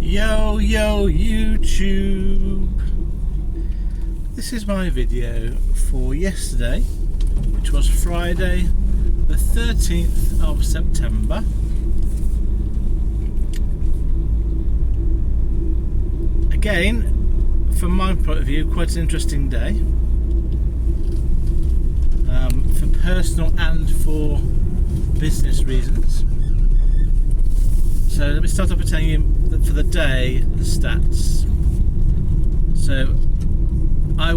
Yo YouTube, this is my video for yesterday, which was Friday the 13th of September. Again, from my point of view, quite an interesting day, for personal and for business reasons. So let me start off by telling you that for the day, the stats. So I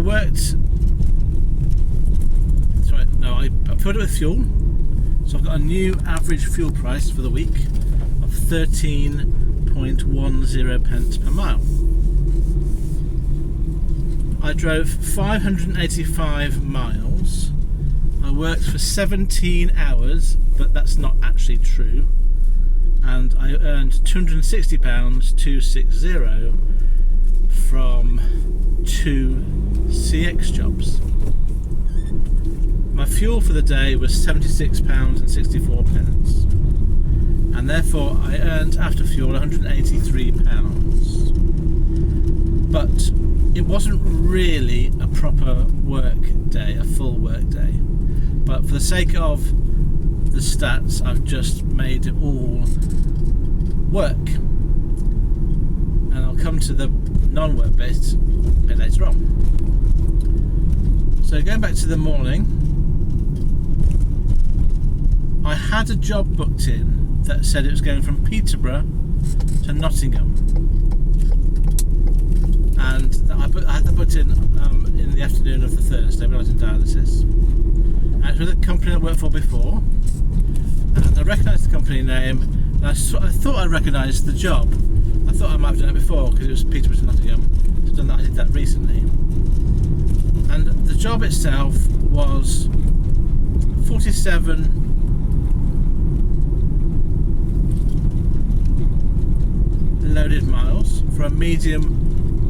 filled it with fuel. So I've got a new average fuel price for the week of 13.10 pence per mile. I drove 585 miles. I worked for 17 hours, but that's not actually true. And I earned £260,260 from 2 CX jobs. My fuel for the day was £76.64, and therefore I earned after fuel £183. But it wasn't really a proper work day, a full work day. But for the sake of the stats, I've just made it all work, and I'll come to the non-work bit a bit later on. So going back to the morning, I had a job booked in that said it was going from Peterborough to Nottingham, and I had that booked in the afternoon of the Thursday when I was in dialysis, and it was with a company I worked for before. And I recognised the company name, and I thought I recognised the job. I thought I might have done it before because it was Peterborough to Nottingham. I did that recently. And the job itself was 47 loaded miles for a medium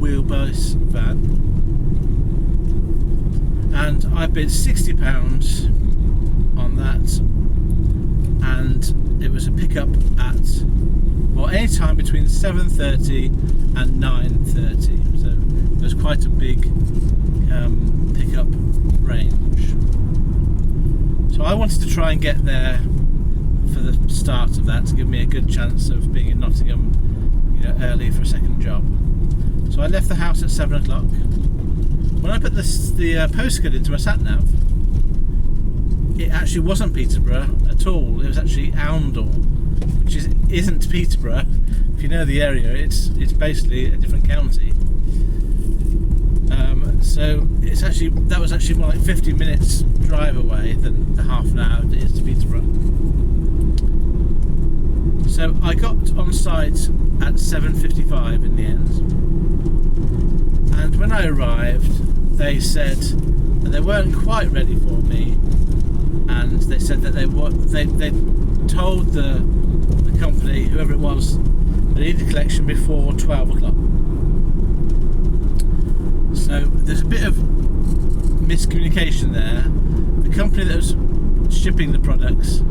wheelbase van. And I bid £60 on that. And it was a pickup at any time between 7:30 and 9:30, so it was quite a big pickup range. So I wanted to try and get there for the start of that to give me a good chance of being in Nottingham, early for a second job. So I left the house at 7 o'clock. When I put the postcode into my sat nav, it actually wasn't Peterborough at all. It was actually Oundle, which isn't Peterborough. If you know the area, it's basically a different county. So that was actually more like 50 minutes drive away than the half an hour it is to Peterborough. So I got on site at 7:55 in the end, and when I arrived, they said that they weren't quite ready for me. And they said that they told the company, whoever it was, they needed a collection before 12 o'clock. So there's a bit of miscommunication there. The company that was shipping the products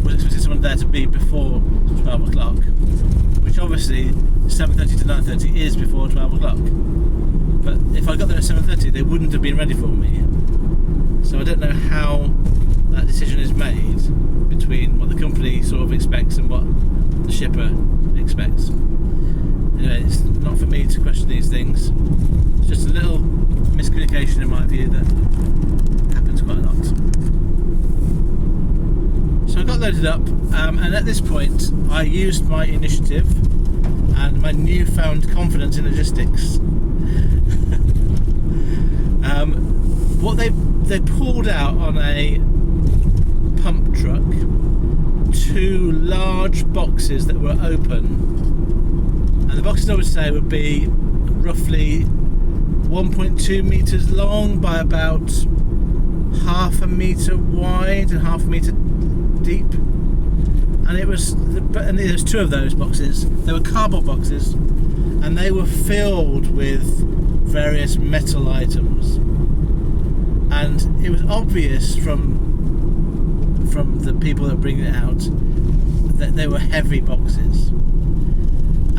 was expecting someone there to be before 12 o'clock, which obviously 7:30 to 9:30 is before 12 o'clock. But if I got there at 7:30, they wouldn't have been ready for me. So I don't know how that decision is made between what the company sort of expects and what the shipper expects. Anyway, it's not for me to question these things. It's just a little miscommunication in my view that happens quite a lot. So I got loaded up, and at this point I used my initiative and my newfound confidence in logistics. What they pulled out on a pump truck 2 large boxes that were open, and the boxes I would say would be roughly 1.2 metres long by about half a metre wide and half a metre deep, and there's 2 of those boxes. They were cardboard boxes, and they were filled with various metal items, and it was obvious from the people that were bringing it out that they were heavy boxes.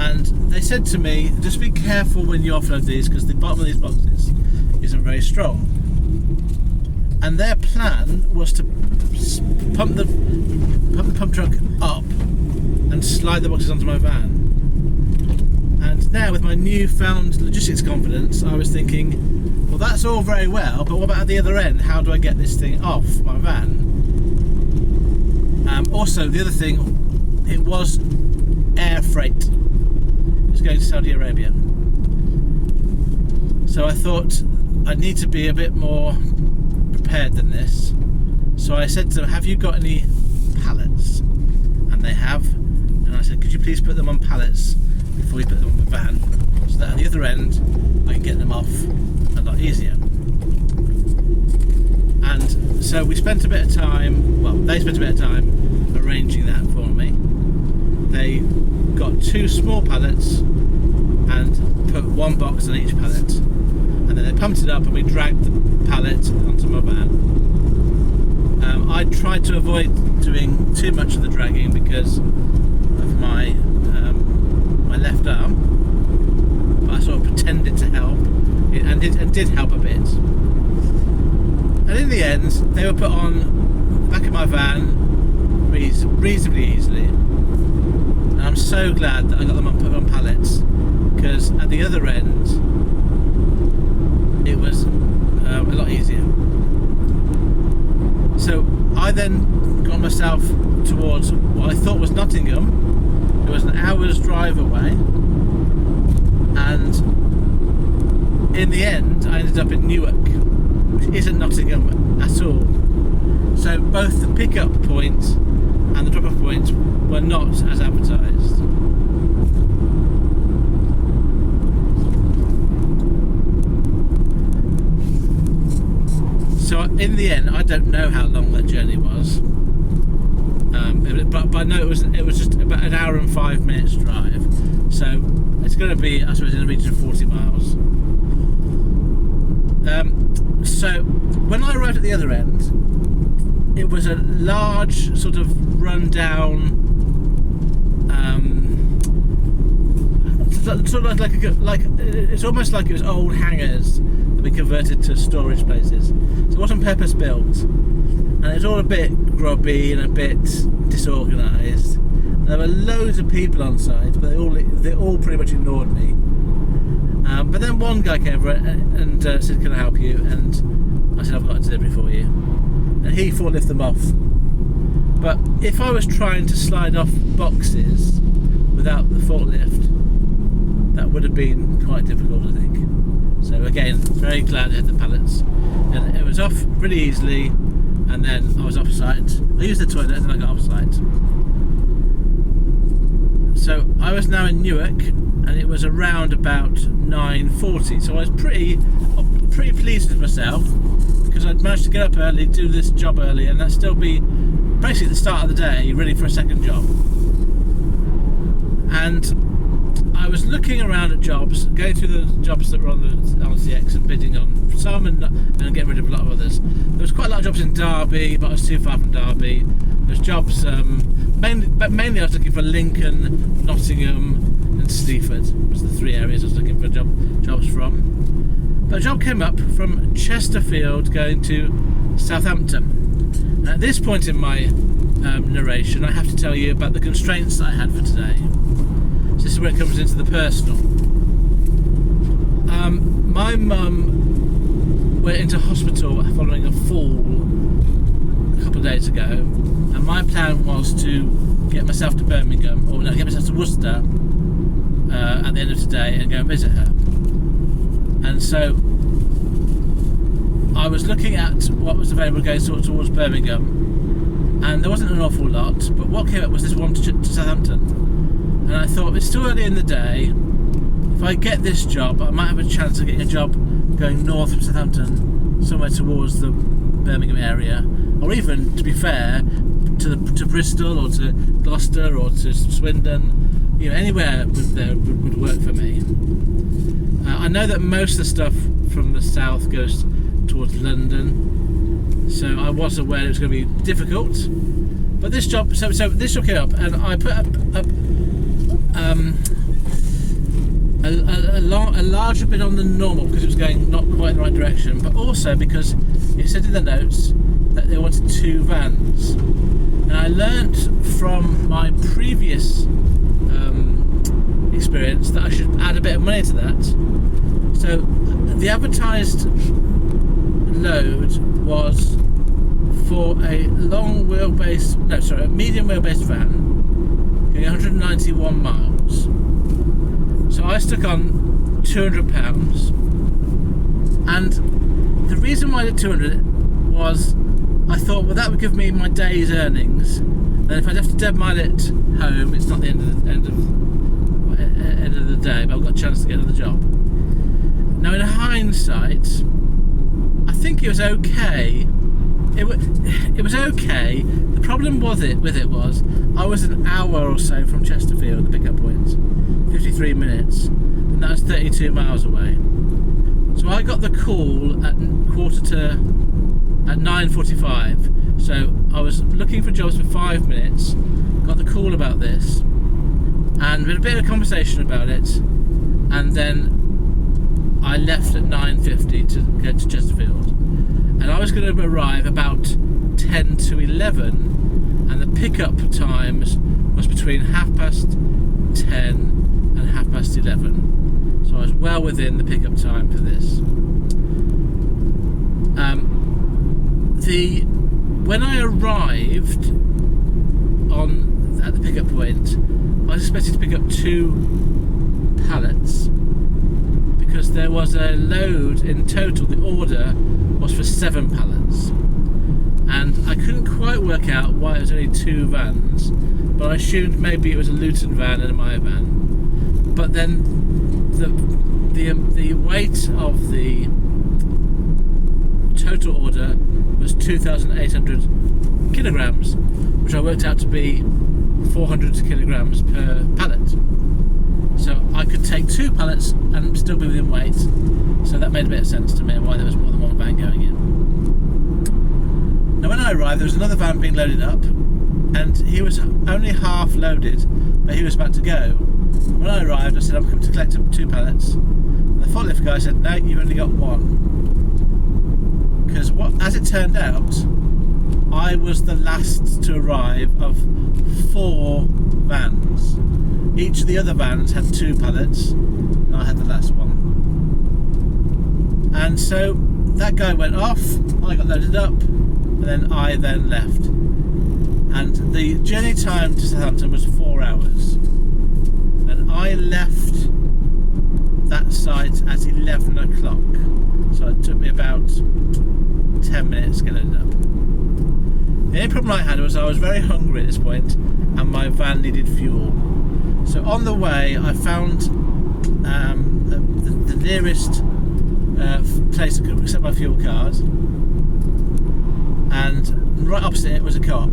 And they said to me, just be careful when you offload these because the bottom of these boxes isn't very strong. And their plan was to pump the pump truck up and slide the boxes onto my van. And now with my newfound logistics confidence, I was thinking, well, that's all very well, but what about at the other end? How do I get this thing off my van? Also, the other thing, it was air freight. It was going to Saudi Arabia. So I thought I'd need to be a bit more prepared than this. So I said to them, have you got any pallets? And they have. And I said, could you please put them on pallets before you put them on the van, so that at the other end I can get them off a lot easier. And so we spent a bit of time, well, they spent a bit of time arranging that for me. They got 2 small pallets and put 1 box on each pallet, and then they pumped it up and we dragged the pallet onto my van. I tried to avoid doing too much of the dragging because of my left arm, but I sort of pretended to help, and did help a bit. And in the end, they were put on the back of my van reasonably easily. And I'm so glad that I got them put on pallets, because at the other end, it was a lot easier. So I then got myself towards what I thought was Nottingham. It was an hour's drive away, and in the end I ended up in Newark, which isn't Nottingham at all. So both the pick-up point and the drop-off point were not as advertised. So in the end, I don't know how long that journey was. But I know it was just about an hour and 5 minutes drive, so it's going to be, I suppose, in the region of 40 miles. So when I arrived at the other end, it was a large sort of rundown, sort of like it's almost like it was old hangars that we converted to storage places. So it wasn't purpose built. And it was all a bit grubby and a bit disorganised. There were loads of people on site, but they all pretty much ignored me. But then one guy came over and said, "Can I help you?" And I said, "I've got a delivery for you." And he forklifted them off. But if I was trying to slide off boxes without the forklift, that would have been quite difficult, I think. So again, very glad I had the pallets, and it was off really easily. And then I was off site. I used the toilet and then I got off site. So I was now in Newark, and it was around about 9:40. So I was pretty pleased with myself, because I'd managed to get up early, do this job early, and that'd still be basically the start of the day, ready for a second job. And I was looking around at jobs, going through the jobs that were on the LCX and bidding on some and getting rid of a lot of others. There was quite a lot of jobs in Derby, but I was too far from Derby. There's jobs, mainly I was looking for Lincoln, Nottingham and Sleaford. Was the 3 areas I was looking for jobs from. But a job came up from Chesterfield going to Southampton. And at this point in my narration, I have to tell you about the constraints that I had for today. So this is where it comes into the personal. My mum went into hospital following a fall a couple of days ago, and my plan was to get myself to Birmingham, or no, get myself to Worcester at the end of today and go and visit her. And so I was looking at what was available going towards Birmingham, and there wasn't an awful lot, but what came up was this one to Southampton. And I thought, it's still early in the day. If I get this job, I might have a chance of getting a job going north from Southampton, somewhere towards the Birmingham area, or even, to be fair, to Bristol or to Gloucester or to Swindon. You know, anywhere would work for me. I know that most of the stuff from the south goes towards London, so I was aware it was going to be difficult. But this job, so this job came up, and I put up a larger bit on than normal because it was going not quite in the right direction, but also because it said in the notes that they wanted 2 vans. And I learnt from my previous experience that I should add a bit of money to that. So the advertised load was for a medium wheelbase van going 191 miles. So I stuck on £200, and the reason why I did 200 was I thought, well, that would give me my day's earnings. And if I'd have to dead mile it home, it's not the end of the day, but I've got a chance to get another job. Now, in hindsight, I think it was okay. It was okay. The problem with it was I was an hour or so from Chesterfield, the pickup point, 53 minutes, and that was 32 miles away. So I got the call at 9:45. So I was looking for jobs for 5 minutes, got the call about this, and we had a bit of a conversation about it, and then I left at 9:50 to go to Chesterfield, and I was going to arrive about 10 to 11, and the pickup times was between 10:30 and 11:30. So I was well within the pickup time for this. When I arrived at the pickup point, I was expected to pick up 2 pallets because there was a load in total. The order was for 7 pallets, and I couldn't quite work out why it was only 2 vans, but I assumed maybe it was a Luton van and a Meyer van. But then the weight of the total order was 2,800 kilograms, which I worked out to be 400 kilograms per pallet. So I could take 2 pallets and still be within weight. So that made a bit of sense to me, why there was more than one van going in. Now when I arrived, there was another van being loaded up, and he was only half loaded, but he was about to go. When I arrived, I said, I'm coming to collect 2 pallets. And the forklift guy said, no, you've only got 1. Because as it turned out, I was the last to arrive of 4 vans. Each of the other vans had 2 pallets, and I had the last one. And so that guy went off, I got loaded up, and then I left. And the journey time to Southampton was 4 hours. And I left that site at 11 o'clock. So it took me about 10 minutes to get loaded up. The only problem I had was I was very hungry at this point, and my van needed fuel. So on the way, I found the nearest place that could accept my fuel card, and right opposite it was a co-op.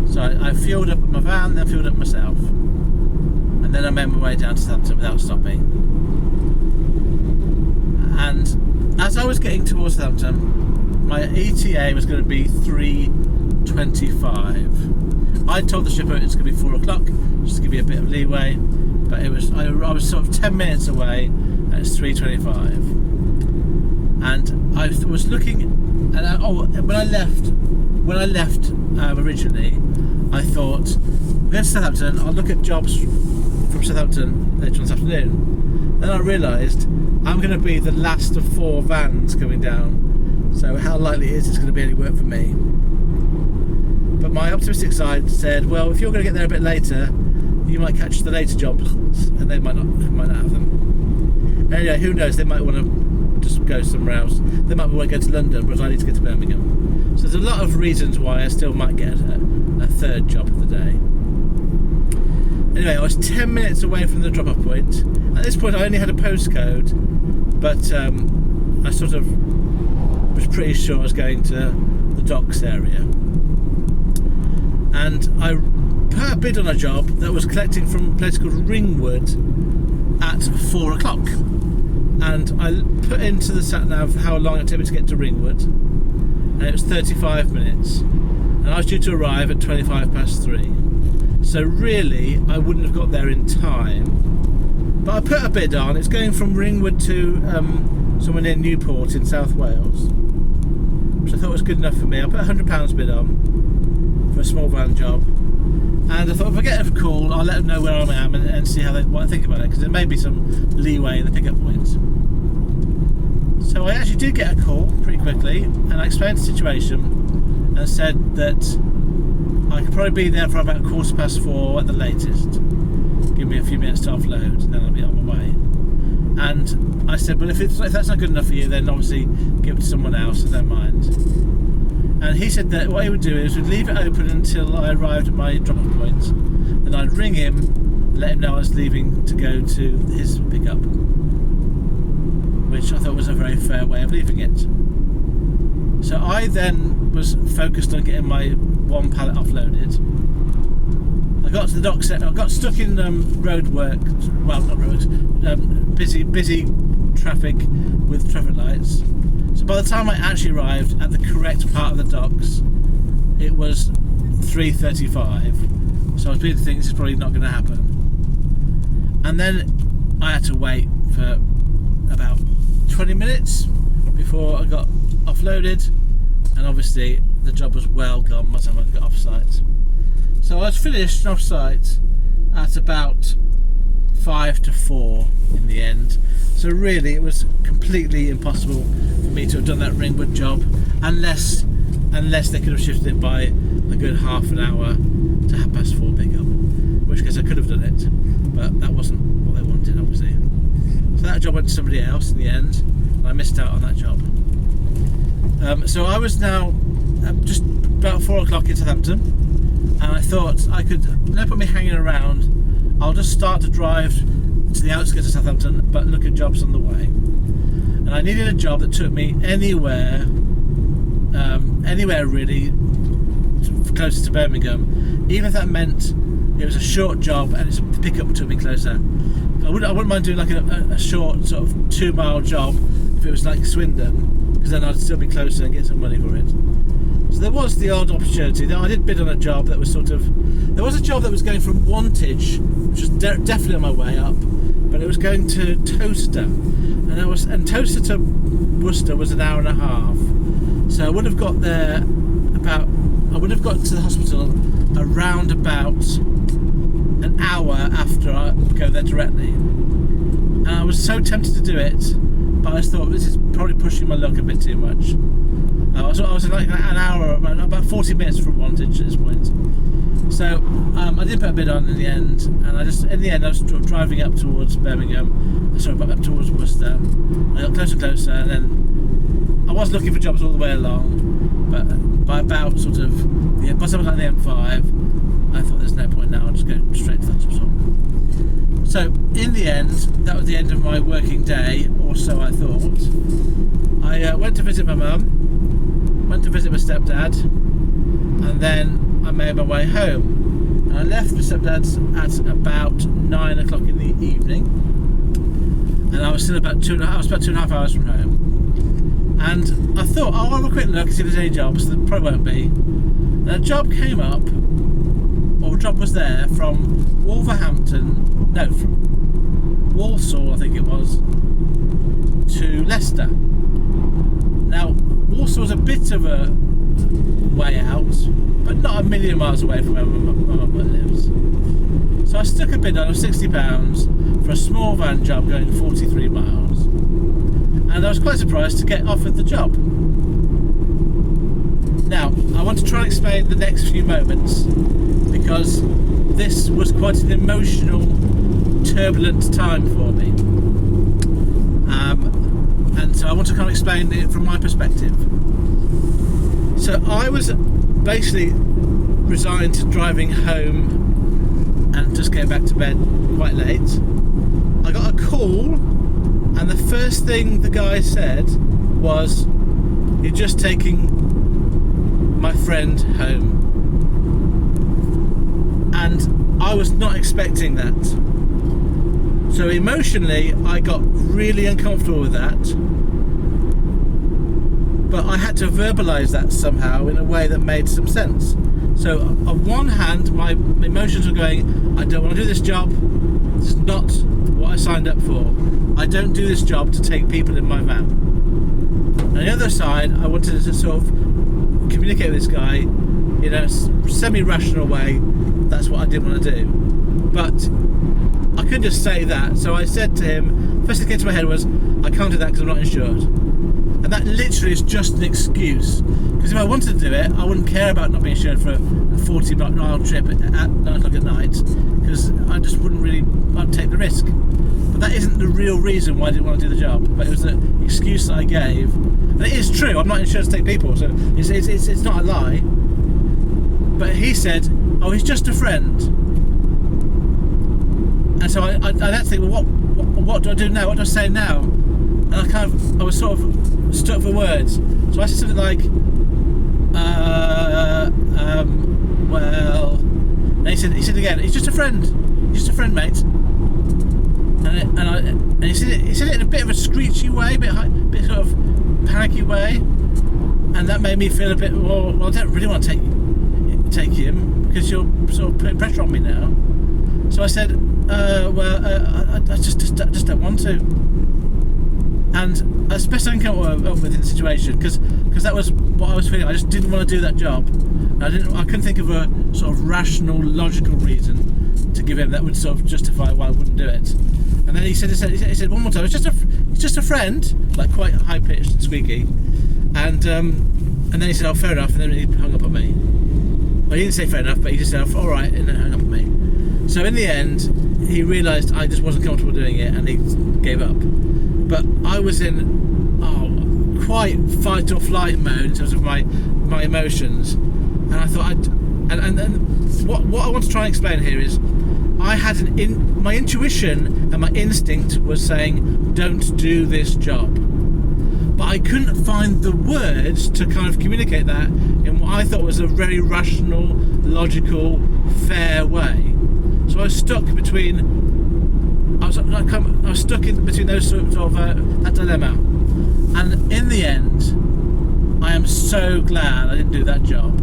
So I fueled up my van, then fueled up myself, and then I made my way down to Southampton without stopping. And as I was getting towards Southampton, my ETA was going to be 3:25. I told the shipper it's going to be 4 o'clock, just to give you a bit of leeway, but I was sort of 10 minutes away, and it's 3:25. And I was looking, and when I left originally, I thought, I'm going to Southampton, I'll look at jobs from Southampton later on this afternoon. Then I realised I'm going to be the last of 4 vans coming down, so how likely is it's going to be any work for me? But my optimistic side said, well, if you're going to get there a bit later, you might catch the later jobs, and they might not have them. Anyway, who knows, they might want to just go somewhere else. They might want to go to London, whereas I need to get to Birmingham. So there's a lot of reasons why I still might get a third job of the day. Anyway, I was 10 minutes away from the drop-off point. At this point I only had a postcode, but I sort of was pretty sure I was going to the docks area. And I put a bid on a job that was collecting from a place called Ringwood at 4 o'clock. And I put into the sat-nav how long it took me to get to Ringwood, and it was 35 minutes. And I was due to arrive at 3:25. So really, I wouldn't have got there in time, But I put a bid on. It's going from Ringwood to somewhere near Newport in South Wales, which I thought was good enough for me. I put £100 bid on for a small van job, and I thought if I get a call, I'll let them know where I am and see what I think about it, because there may be some leeway in the pickup points. So I actually did get a call pretty quickly, and I explained the situation and said that I could probably be there for about 4:15 at the latest. Give me a few minutes to offload, and then I'll be on my way. And I said, well, if that's not good enough for you, then obviously give it to someone else, I don't mind. And he said that what he would do is we'd leave it open until I arrived at my drop-off point, and I'd ring him, let him know I was leaving to go to his pickup, which I thought was a very fair way of leaving it. So I then was focused on getting my one pallet offloaded. I got to the dock set. I got stuck in road work. Well, not roads. Busy traffic with traffic lights. So by the time I actually arrived at the correct part of the docks, it was 3:35. So I was beginning to think this is probably not going to happen. And then I had to wait for about 20 minutes before I got offloaded, and obviously the job was well gone by the time I got off site. So I was finished off site at about 5 to 4 in the end. So really it was completely impossible for me to have done that Ringwood job unless they could have shifted it by a good half an hour to 4:30 pickup, in which case I could have done it, but that wasn't what they wanted, obviously. So that job went to somebody else in the end, and I missed out on that job. So I was now just about 4 o'clock in Southampton, and I thought I could, don't put me hanging around, I'll just start to drive to the outskirts of Southampton but look at jobs on the way. And I needed a job that took me anywhere really closer to Birmingham, even if that meant it was a short job and the pickup took me closer. I wouldn't mind doing like a short sort of 2-mile job if it was like Swindon, because then I'd still be closer and get some money for it. So there was the odd opportunity. Now I did bid on a job that was there was a job that was going from Wantage, which was definitely on my way up, but it was going to Towcester, and Towcester to Worcester was an hour and a half. So I would have got there I would have got to the hospital around about an hour after I go there directly. And I was so tempted to do it, but I just thought this is probably pushing my luck a bit too much. I was like an hour, about 40 minutes from Wantage at this point. So I did put a bid on in the end, and I was driving up towards Birmingham, up towards Worcester. I got closer and closer, and then I was looking for jobs all the way along, but by about by the time I got on the M5, I thought there's no point now, I'll just go straight to that job. So in the end, that was the end of my working day, or so I thought. I went to visit my mum, went to visit my stepdad, and then I made my way home. And I left my stepdad's at about 9 o'clock in the evening, and I was still about 2.5 hours from home. And I thought, I'll have a quick look and see if there's any jobs. There probably won't be. And a job came up, or a job was there from from Walsall, I think it was, to Leicester. Now, Walsall was a bit of a way out, but not a million miles away from where my mum lives. So I stuck a bid on of £60 for a small van job going 43 miles. And I was quite surprised to get offered the job. Now, I want to try and explain the next few moments, because this was quite an emotional, turbulent time for me. And so I want to kind of explain it from my perspective. So I was basically resigned to driving home and just getting back to bed quite late. I got a call, and the first thing the guy said was, "You're just taking my friend home." And I was not expecting that. So emotionally, I got really uncomfortable with that. But I had to verbalise that somehow in a way that made some sense. So on one hand, my emotions were going, I don't want to do this job. This is not what I signed up for. I don't do this job to take people in my van. On the other side, I wanted to sort of communicate with this guy in a semi-rational way. That's what I didn't want to do. But I couldn't just say that. So I said to him, first thing that came to my head was, I can't do that because I'm not insured. And that literally is just an excuse. Because if I wanted to do it, I wouldn't care about not being insured for a 40-mile trip at 9 o'clock at night, because I just wouldn't really want to take the risk. But that isn't the real reason why I didn't want to do the job. But it was the excuse that I gave. And it is true, I'm not insured to take people, so it's not a lie. But he said, oh, he's just a friend. And so I had to think, well, what do I do now? What do I say now? And I was sort of stuck for words. So I said something like, well, and he said again, he's just a friend. He's just a friend, mate. And he said it in a bit of a screechy way, a bit sort of panicky way, and that made me feel a bit, well, I don't really want to take him because you're sort of putting pressure on me now. So I said, I just don't want to. And as best I can come up with in the situation, because that was what I was feeling. I just didn't want to do that job. I couldn't think of a sort of rational, logical reason to give him that would sort of justify why I wouldn't do it. And then he said one more time, it's just a friend, like quite high pitched and squeaky. And then he said, oh, fair enough, and then he hung up on me. Well, he didn't say fair enough, but he just said, all right, and then hung up on me. So in the end, he realised I just wasn't comfortable doing it, and he gave up. But I was in quite fight or flight mode in terms of my emotions, and I thought what I want to try and explain here is I had my intuition and my instinct was saying don't do this job, but I couldn't find the words to kind of communicate that in what I thought was a very rational, logical, fair way. So I was stuck between. I was stuck in between those sort of that dilemma, and in the end, I am so glad I didn't do that job.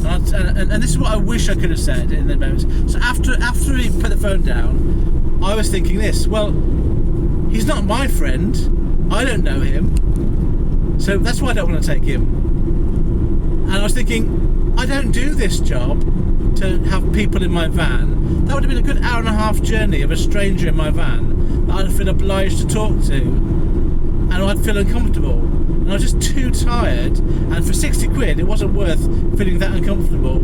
And this is what I wish I could have said in the moment. So after he put the phone down, I was thinking this: well, he's not my friend. I don't know him, so that's why I don't want to take him. And I was thinking, I don't do this job to have people in my van. That would have been a good hour and a half journey of a stranger in my van that I'd feel obliged to talk to, and I'd feel uncomfortable, and I was just too tired, and for 60 quid it wasn't worth feeling that uncomfortable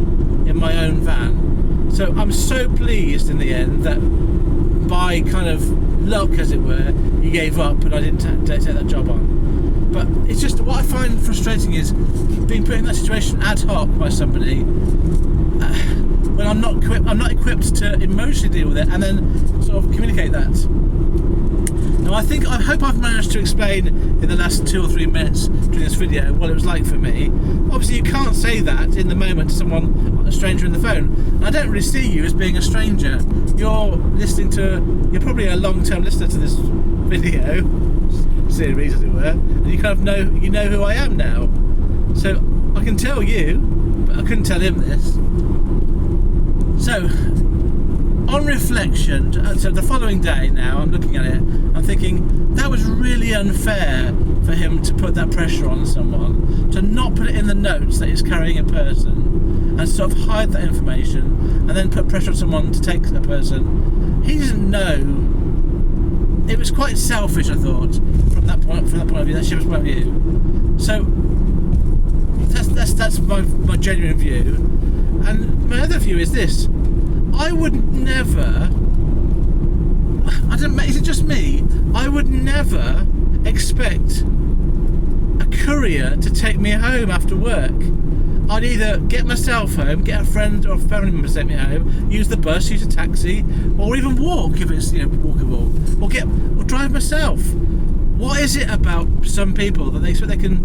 in my own van. So I'm so pleased in the end that by kind of luck, as it were, he gave up and I didn't take that job on. But it's just, what I find frustrating is being put in that situation ad hoc by somebody when I'm not equipped to emotionally deal with it and then sort of communicate that. Now I hope I've managed to explain in the last 2 or 3 minutes during this video what it was like for me. Obviously you can't say that in the moment to a stranger in the phone. And I don't really see you as being a stranger. You're probably a long-term listener to this video series, as it were, and you kind of know who I am now. So I can tell you, but I couldn't tell him this. So on reflection, so the following day now, I'm looking at it, I'm thinking that was really unfair for him to put that pressure on someone, to not put it in the notes that he's carrying a person, and sort of hide that information, and then put pressure on someone to take a person. He didn't know. It was quite selfish, I thought, from that point of view, that ship's point of view. So that's my genuine view. And my other view is this: I would never. I don't know. Is it just me? I would never expect a courier to take me home after work. I'd either get myself home, get a friend or a family member to take me home, use the bus, use a taxi, or even walk if it's walkable, or drive myself. What is it about some people that they expect they can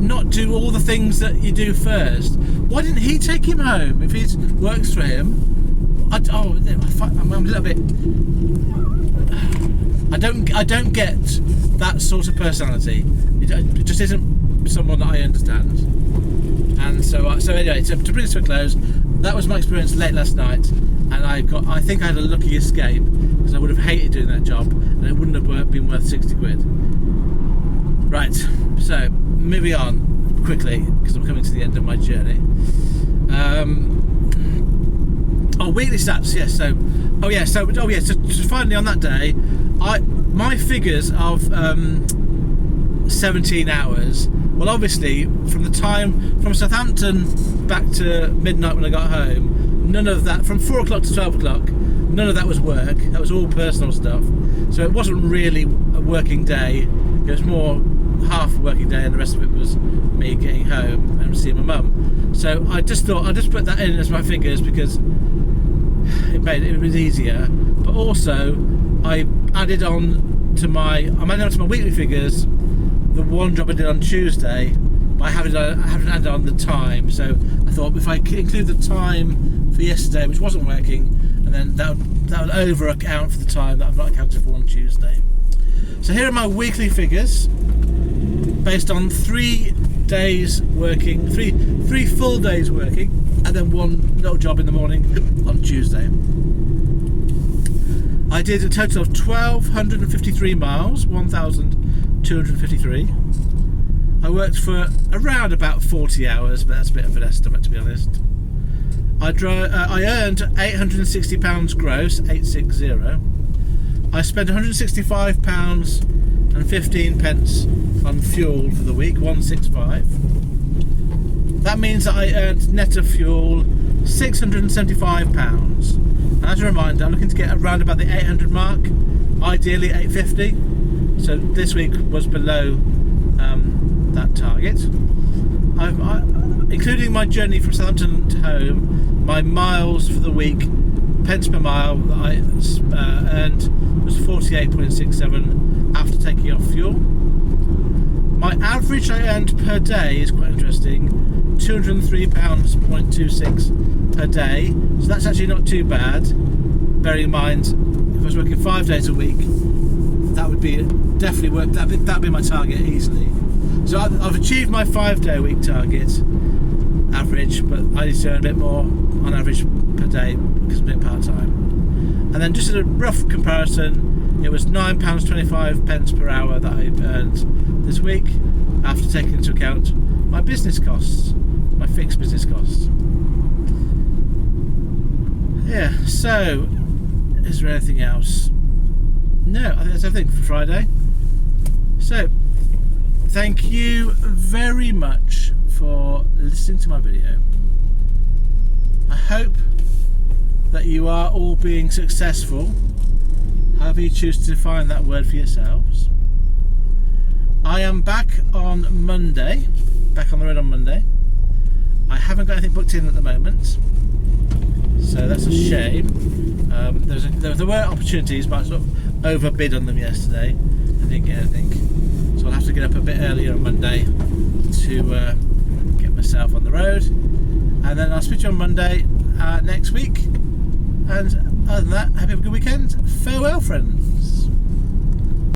not do all the things that you do first? Why didn't he take him home if it works for him? I'm a little bit. I don't get that sort of personality. It just isn't someone that I understand. And so anyway, to bring this to a close, that was my experience late last night, and I think I had a lucky escape because I would have hated doing that job, and it wouldn't have been worth 60 quid. Right, so moving on quickly because I'm coming to the end of my journey. Weekly stats, yes. So finally on that day, my figures of 17 hours. Well, obviously, from Southampton back to midnight when I got home, none of that, from 4 o'clock to 12 o'clock, none of that was work. That was all personal stuff. So it wasn't really a working day. It was more half a working day, and the rest of it was me getting home and seeing my mum. So I just thought I'd just put that in as my figures because it was easier. But also, I added on to my weekly figures the one job I did on Tuesday, but I haven't added on the time. So I thought if I include the time for yesterday, which wasn't working, and then that would over account for the time that I've not accounted for on Tuesday. So here are my weekly figures based on 3 days working, three full days working, and then one little job in the morning on Tuesday. I did a total of 1,253 miles, 1,253. I worked for around about 40 hours, but that's a bit of an estimate, to be honest. I earned £860 gross, 860. I spent £165 and 15 pence on fuel for the week, 165. That means that I earned net of fuel £675. And as a reminder, I'm looking to get around about the 800 mark, ideally 850. So this week was below that target. Including my journey from Southampton to home, my miles for the week, pence per mile that I earned was 48.67 after taking off fuel. My average I earned per day is quite interesting, £203.26 per day, so that's actually not too bad. Bearing in mind, if I was working 5 days a week, that would be definitely work. That'd be my target easily. So I've achieved my 5-day a week target average, but I need to earn a bit more on average per day because I'm doing part-time. And then just as a rough comparison, it was £9.25 per hour that I earned this week after taking into account my business costs, my fixed business costs. Yeah, so is there anything else? No, I think that's everything for Friday. So thank you very much for listening to my video. I hope that you are all being successful, however you choose to define that word for yourselves. I am back on Monday, back on the road on Monday. I haven't got anything booked in at the moment, so that's a shame. There were opportunities, but I sort of overbid on them yesterday and didn't get anything. So I'll have to get up a bit earlier on Monday to get myself on the road. And then I'll speak to you on Monday next week. And other than that, have a good weekend. Farewell, friends.